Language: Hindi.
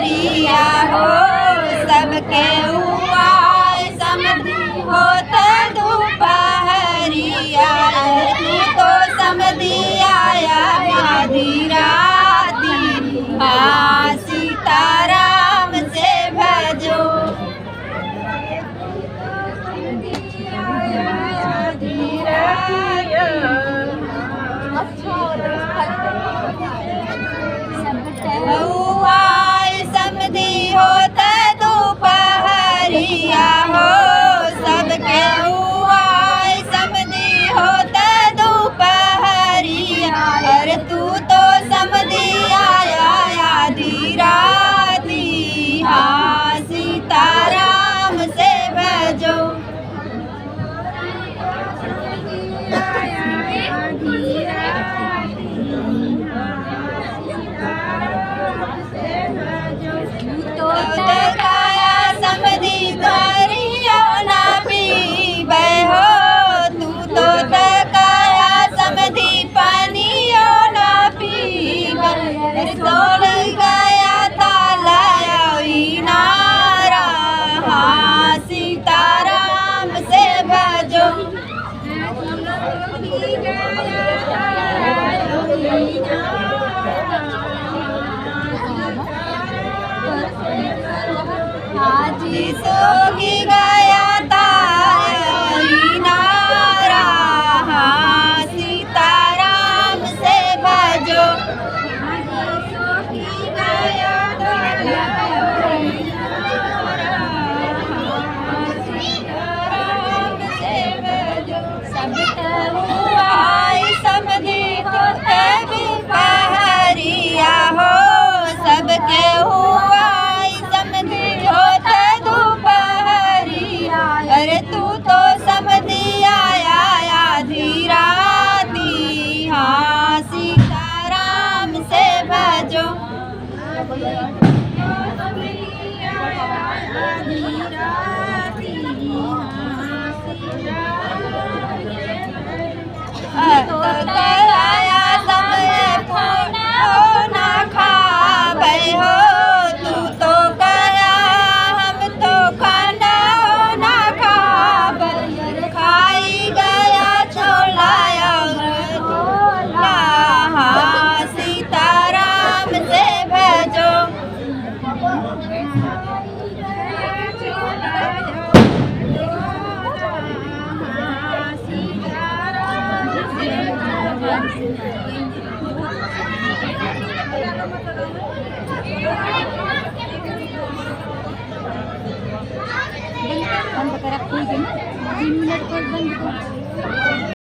पहरिया हो सबके हुआ समधी होत दोपहरिया तू तो समधी आया आधी राती हाँ सीताराम से भजो समधी होत दोपहरिया हो सबके हुआ समधी होत दोपहरिया अरे तू तो समधी आया आधी राती हाँ सीताराम से भजो समधी करियो ना पीबे हो तू तो तकाया समधी पानियो ना पीबे तोड़ गया ताला नारा हाँ सीताराम से भजो हाजी सोगी गया नारा हाँ सीताराम से भजो समधी पहरिया हो सबके हुआ समधी होत दोपहरिया अरे तू तो समधी आया आधी राती हाँ सीताराम से भजो आया समय ना खाबे हो तू तो कया हम तो खाना ना खाबे खाई गया छोला हाँ सीताराम से भजो बंद कर 3 मिनट बंद कर